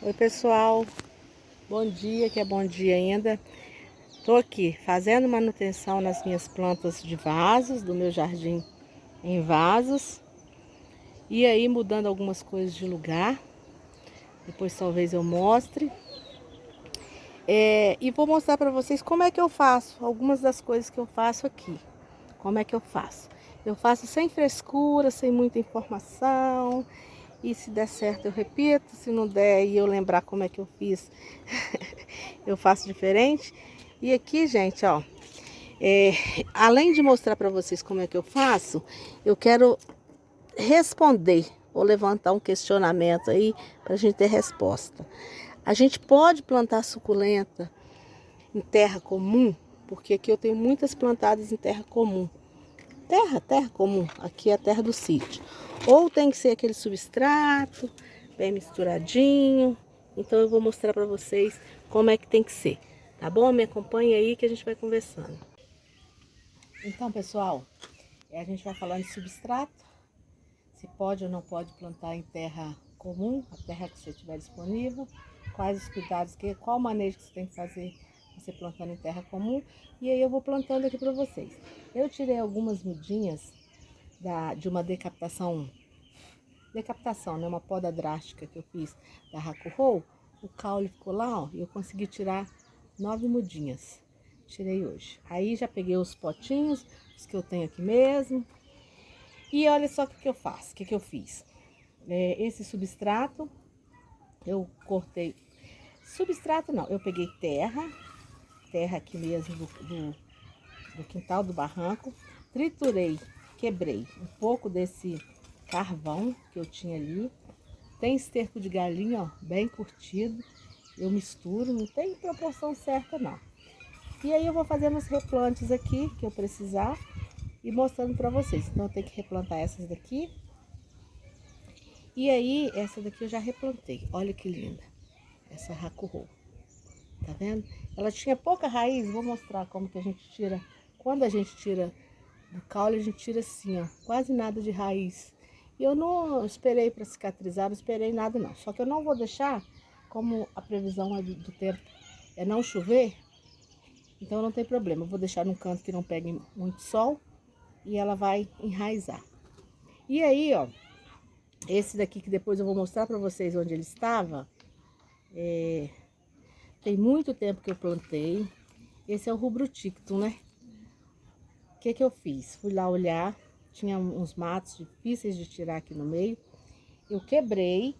Oi pessoal, bom dia, que é bom dia ainda. Tô aqui fazendo manutenção nas minhas plantas de vasos, do meu jardim em vasos. E aí mudando algumas coisas de lugar. Depois talvez eu mostre. E vou mostrar para vocês como é que eu faço, algumas das coisas que eu faço aqui. Como é que eu faço? Eu faço sem frescura, sem muita informação. E se der certo eu repito, se não der e eu lembrar como é que eu fiz, eu faço diferente. E aqui, gente, ó, é, além de mostrar para vocês como é que eu faço, eu quero responder ou levantar um questionamento aí para a gente ter resposta. A gente pode plantar suculenta em terra comum? Porque aqui eu tenho muitas plantadas em terra comum. Terra comum, aqui é a terra do sítio. Ou tem que ser aquele substrato, bem misturadinho. Então eu vou mostrar para vocês como é que tem que ser. Tá bom? Me acompanha aí que a gente vai conversando. Então, pessoal, a gente vai falando de substrato. Se pode ou não pode plantar em terra comum, a terra que você tiver disponível. Quais os cuidados, qual manejo que você tem que fazer você plantando em terra comum. E aí eu vou plantando aqui para vocês. Eu tirei algumas mudinhas de uma decaptação, né? Uma poda drástica que eu fiz da Hakuhou. O caule ficou lá, ó, e eu consegui tirar 9 mudinhas. Tirei hoje. Aí já peguei os potinhos, os que eu tenho aqui mesmo. E olha só o que eu faço, o que eu fiz. Esse substrato, eu cortei. Substrato não, eu peguei terra aqui mesmo do quintal do barranco. Triturei, quebrei um pouco desse carvão que eu tinha ali. Tem esterco de galinha, ó, bem curtido. Eu misturo, não tem proporção certa não. E aí eu vou fazendo os replantes aqui que eu precisar e mostrando para vocês. Então eu tenho que replantar essas daqui. E aí essa daqui eu já replantei. Olha que linda. Essa Hakuhou. Tá vendo? Ela tinha pouca raiz, vou mostrar como que a gente tira. Quando a gente tira do caule, a gente tira assim, ó, quase nada de raiz. E eu não esperei para cicatrizar, não esperei nada não. Só que eu não vou deixar, como a previsão do tempo é não chover, então não tem problema. Eu vou deixar num canto que não pegue muito sol e ela vai enraizar. E aí, ó, esse daqui que depois eu vou mostrar para vocês onde ele estava, tem muito tempo que eu plantei. Esse é o rubrotictum, né? O que eu fiz? Fui lá olhar, tinha uns matos difíceis de tirar aqui no meio. Eu quebrei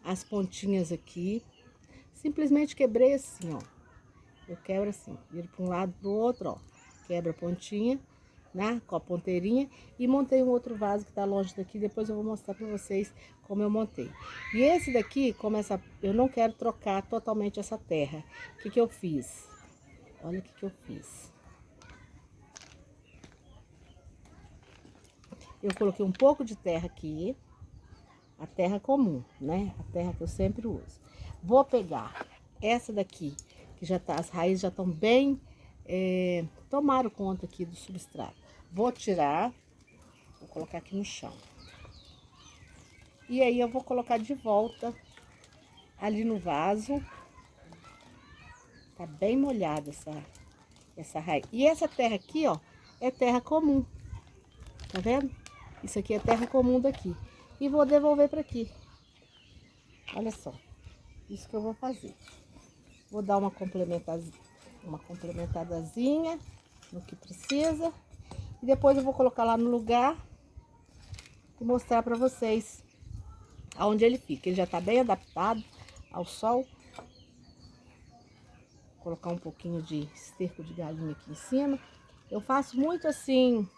as pontinhas aqui, simplesmente quebrei assim, ó. Eu quebro assim, viro para um lado para o outro, ó. Quebra a pontinha, né? Com a ponteirinha e montei um outro vaso que tá longe daqui. Depois eu vou mostrar para vocês como eu montei. E esse daqui, como eu não quero trocar totalmente essa terra. O que eu fiz? Olha o que eu fiz. Eu coloquei um pouco de terra aqui, a terra comum, né? A terra que eu sempre uso. Vou pegar essa daqui, que já tá, as raízes já estão bem, tomaram conta aqui do substrato. Vou tirar, vou colocar aqui no chão. E aí eu vou colocar de volta ali no vaso. Tá bem molhada essa raiz. E essa terra aqui, ó, é terra comum. Tá vendo? Isso aqui é terra comum daqui. E vou devolver para aqui. Olha só. Isso que eu vou fazer. Vou dar uma complementadazinha no que precisa. E depois eu vou colocar lá no lugar e mostrar para vocês aonde ele fica. Ele já tá bem adaptado ao sol. Vou colocar um pouquinho de esterco de galinha aqui em cima. Eu faço muito assim,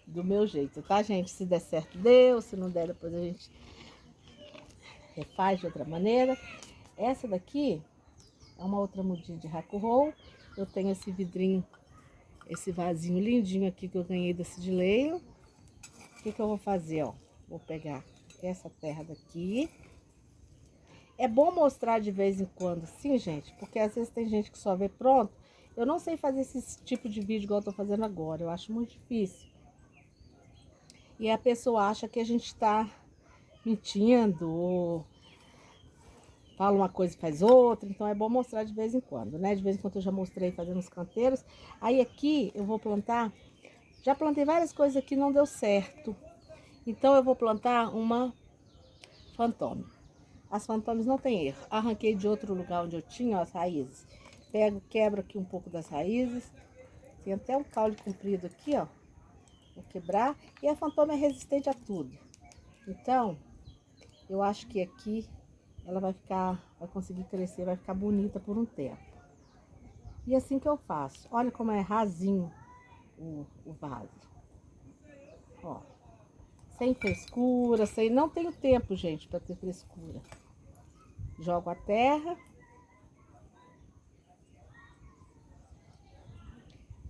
do meu jeito, tá, gente? Se der certo, deu. Se não der, depois a gente refaz de outra maneira. Essa daqui é uma outra mudinha de Hakuhou. Eu tenho esse vidrinho, esse vasinho lindinho aqui que eu ganhei da Cidileio. O que eu vou fazer, ó? Vou pegar essa terra daqui. É bom mostrar de vez em quando, sim, gente, porque às vezes tem gente que só vê pronto. Eu não sei fazer esse tipo de vídeo igual eu tô fazendo agora, eu acho muito difícil. E a pessoa acha que a gente tá mentindo ou fala uma coisa e faz outra, então é bom mostrar de vez em quando, né? De vez em quando eu já mostrei fazendo os canteiros. Aí aqui eu vou plantar, já plantei várias coisas aqui, não deu certo. Então eu vou plantar uma fantôme. As fantômes não tem erro. Arranquei de outro lugar onde eu tinha, ó, as raízes. Pego, quebro aqui um pouco das raízes. Tem até um caule comprido aqui, ó. Vou quebrar. E a fantôme é resistente a tudo. Então, eu acho que aqui ela vai conseguir crescer, vai ficar bonita por um tempo. E assim que eu faço. Olha como é rasinho o vaso. Ó. Sem frescura, não tenho tempo, gente, para ter frescura. Jogo a terra.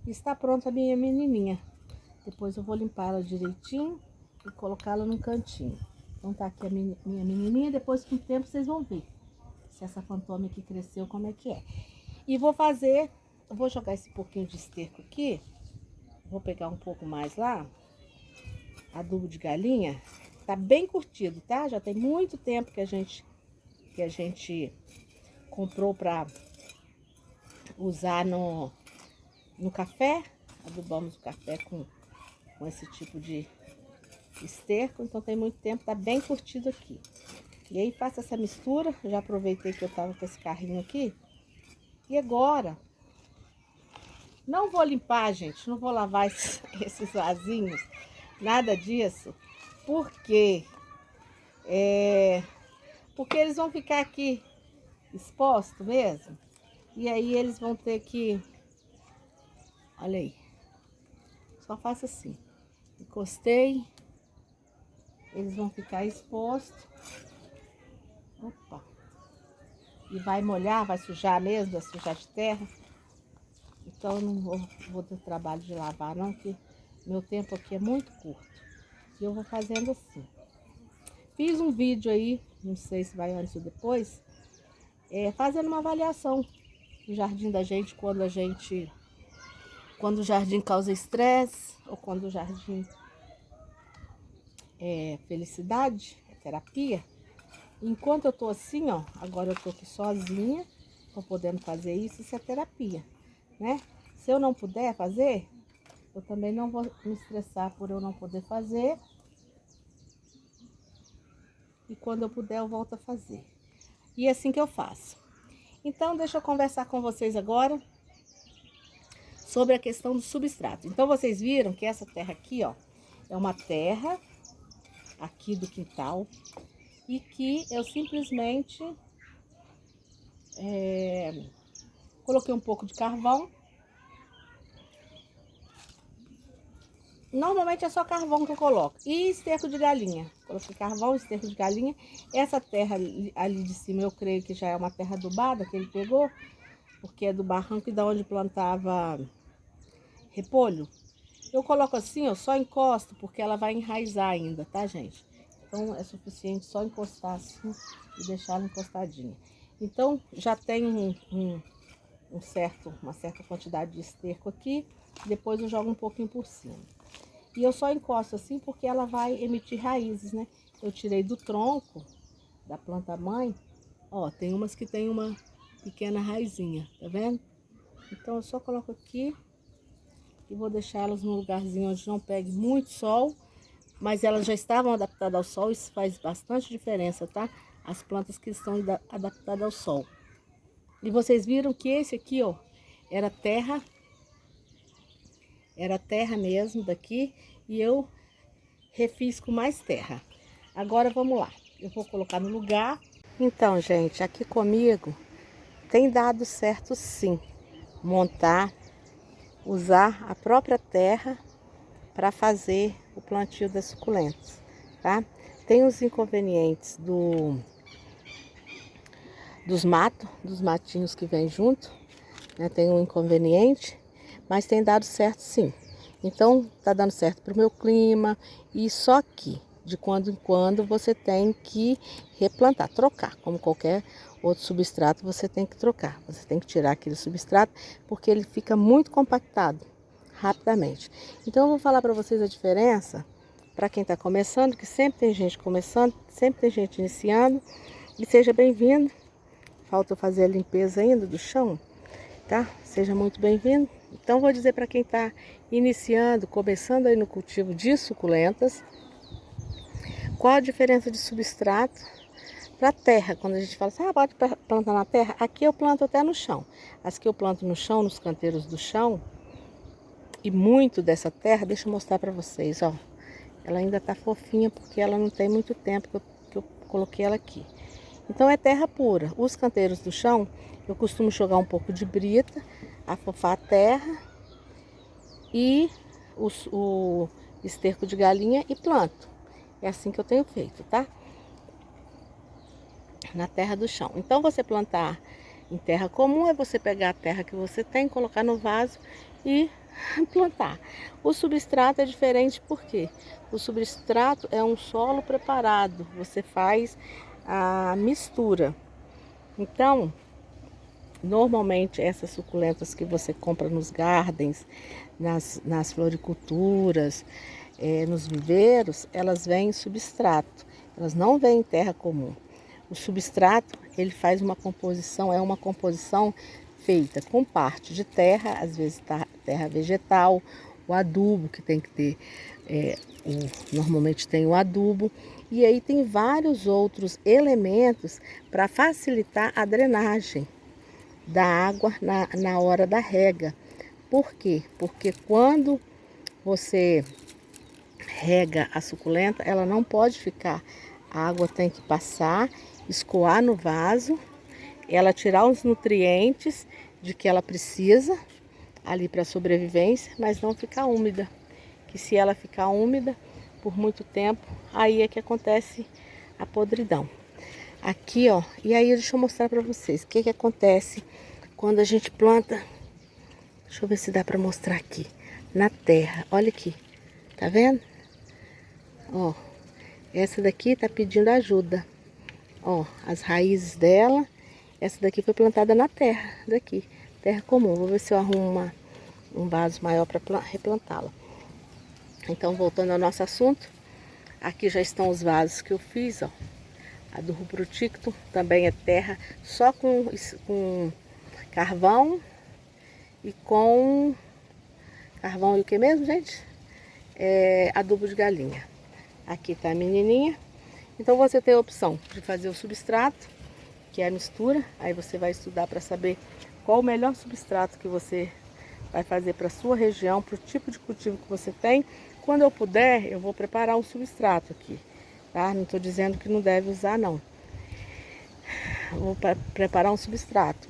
Está pronta a minha menininha. Depois eu vou limpar ela direitinho e colocá-la num cantinho. Então tá aqui a minha menininha, depois com o tempo vocês vão ver se essa fantôme aqui cresceu, como é que é. E vou fazer, eu vou jogar esse pouquinho de esterco aqui, vou pegar um pouco mais lá, adubo de galinha, tá bem curtido, tá? Já tem muito tempo que a gente comprou pra usar no café, adubamos o café com esse tipo de esterco, então tem muito tempo, tá bem curtido aqui. E aí faço essa mistura, já aproveitei que eu tava com esse carrinho aqui. E agora, não vou limpar, gente, não vou lavar esses vasinhos, nada disso, porque eles vão ficar aqui expostos mesmo, e aí eles vão ter que, olha aí, só faço assim, encostei, eles vão ficar expostos. Opa! E vai molhar, vai sujar mesmo, vai sujar de terra. Então eu não vou ter trabalho de lavar não, porque meu tempo aqui é muito curto. E eu vou fazendo assim. Fiz um vídeo aí, não sei se vai antes ou depois, fazendo uma avaliação do jardim da gente, quando o jardim causa estresse, ou quando o jardim é felicidade, é terapia. Enquanto eu tô assim, ó, agora eu tô aqui sozinha, tô podendo fazer isso é terapia, né? Se eu não puder fazer, eu também não vou me estressar por eu não poder fazer. E quando eu puder, eu volto a fazer. E é assim que eu faço. Então, deixa eu conversar com vocês agora sobre a questão do substrato. Então, vocês viram que essa terra aqui, ó, é uma terra aqui do quintal, e que eu simplesmente coloquei um pouco de carvão. Normalmente é só carvão que eu coloco. E esterco de galinha. Coloquei carvão, esterco de galinha. Essa terra ali de cima eu creio que já é uma terra adubada que ele pegou, porque é do barranco e da onde plantava repolho. Eu coloco assim, eu só encosto, porque ela vai enraizar ainda, tá, gente? Então é suficiente só encostar assim e deixar ela encostadinha. Então já tem uma certa quantidade de esterco aqui. Depois eu jogo um pouquinho por cima. E eu só encosto assim porque ela vai emitir raízes, né? Eu tirei do tronco da planta mãe. Ó, tem umas que tem uma pequena raizinha, tá vendo? Então eu só coloco aqui e vou deixar elas num lugarzinho onde não pegue muito sol, mas elas já estavam adaptadas ao sol, isso faz bastante diferença, tá? As plantas que estão adaptadas ao sol. E vocês viram que esse aqui, ó, era terra mesmo daqui, e eu refiz com mais terra. Agora vamos lá, eu vou colocar no lugar. Então, gente, aqui comigo tem dado certo sim, usar a própria terra para fazer o plantio das suculentas, tá? Tem os inconvenientes dos matinhos que vem junto, né? Tem um inconveniente, mas tem dado certo sim. Então, tá dando certo para o meu clima, e só que de quando em quando você tem que replantar, trocar, como qualquer outro substrato você tem que trocar. Você tem que tirar aquele substrato porque ele fica muito compactado rapidamente. Então eu vou falar para vocês a diferença para quem está começando, que sempre tem gente começando, sempre tem gente iniciando. E seja bem-vindo. Falta eu fazer a limpeza ainda do chão, tá? Seja muito bem-vindo. Então vou dizer para quem está iniciando, começando aí no cultivo de suculentas, qual a diferença de substrato para a terra. Quando a gente fala assim, pode plantar na terra, aqui eu planto até no chão. As que eu planto no chão, nos canteiros do chão, e muito dessa terra, deixa eu mostrar para vocês, ó. Ela ainda tá fofinha porque ela não tem muito tempo que eu coloquei ela aqui. Então é terra pura. Os canteiros do chão, eu costumo jogar um pouco de brita, afofar a terra e o esterco de galinha e planto. É assim que eu tenho feito, tá? Na terra do chão. Então você plantar em terra comum é você pegar a terra que você tem, colocar no vaso e plantar. O substrato é diferente porque o substrato é um solo preparado. Você faz a mistura. Então, normalmente essas suculentas que você compra nos gardens, nas floriculturas, nos viveiros, elas vêm em substrato. Elas não vêm em terra comum. O substrato, ele faz uma composição, é uma composição feita com parte de terra, às vezes terra vegetal, o adubo que tem que ter, normalmente tem o adubo, e aí tem vários outros elementos para facilitar a drenagem da água na hora da rega. Por quê? Porque quando você rega a suculenta, ela não pode ficar, a água tem que passar, escoar no vaso, ela tirar os nutrientes de que ela precisa ali para sobrevivência, mas não ficar úmida. Que se ela ficar úmida por muito tempo, aí é que acontece a podridão. Aqui, ó, e aí deixa eu mostrar para vocês o que que acontece quando a gente planta. Deixa eu ver se dá para mostrar aqui na terra. Olha aqui, tá vendo? Ó, essa daqui tá pedindo ajuda. Ó, as raízes dela. Essa daqui foi plantada na terra, daqui, terra comum. Vou ver se eu arrumo um vaso maior para replantá-la. Então, voltando ao nosso assunto, aqui já estão os vasos que eu fiz, ó. A do Rubroticto também é terra, só com carvão e com... Carvão e o que mesmo, gente? Adubo de galinha. Aqui tá a menininha. Então, você tem a opção de fazer o substrato, que é a mistura. Aí você vai estudar para saber qual o melhor substrato que você vai fazer para a sua região, para o tipo de cultivo que você tem. Quando eu puder, eu vou preparar um substrato aqui, tá? Não estou dizendo que não deve usar, não. Vou preparar um substrato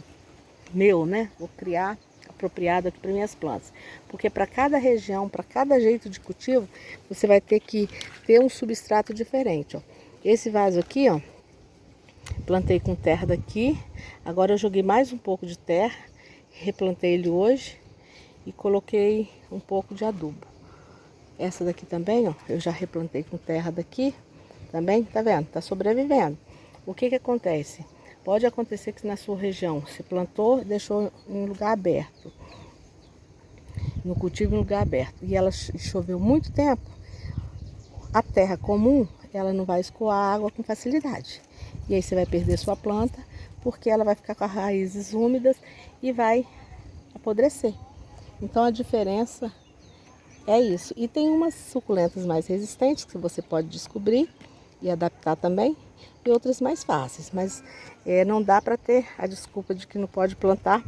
meu, né? Vou criar apropriado aqui para minhas plantas. Porque para cada região, para cada jeito de cultivo, você vai ter que ter um substrato diferente, ó. Esse vaso aqui, ó, plantei com terra daqui. Agora eu joguei mais um pouco de terra, replantei ele hoje e coloquei um pouco de adubo. Essa daqui também, ó, eu já replantei com terra daqui também, tá vendo? Tá sobrevivendo. O que que acontece? Pode acontecer que na sua região você plantou, deixou em lugar aberto, no cultivo em lugar aberto, e ela choveu muito tempo, a terra comum, ela não vai escoar água com facilidade. E aí você vai perder sua planta, porque ela vai ficar com as raízes úmidas e vai apodrecer. Então a diferença é isso. E tem umas suculentas mais resistentes que você pode descobrir e adaptar também, e outras mais fáceis. Mas não dá para ter a desculpa de que não pode plantar,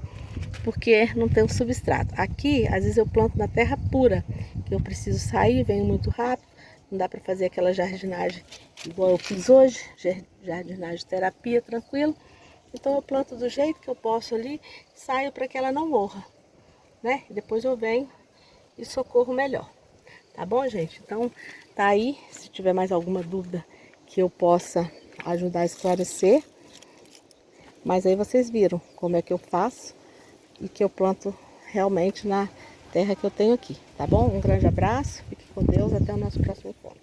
porque não tem um substrato. Aqui, às vezes eu planto na terra pura, que eu preciso sair, venho muito rápido. Não dá para fazer aquela jardinagem igual eu fiz hoje, jardinagem terapia, tranquilo. Então eu planto do jeito que eu posso ali, saio para que ela não morra, né? E depois eu venho e socorro melhor. Tá bom, gente? Então tá aí, se tiver mais alguma dúvida que eu possa ajudar a esclarecer. Mas aí vocês viram como é que eu faço e que eu planto realmente na terra que eu tenho aqui, tá bom? Um grande abraço, fique com Deus, até o nosso próximo encontro.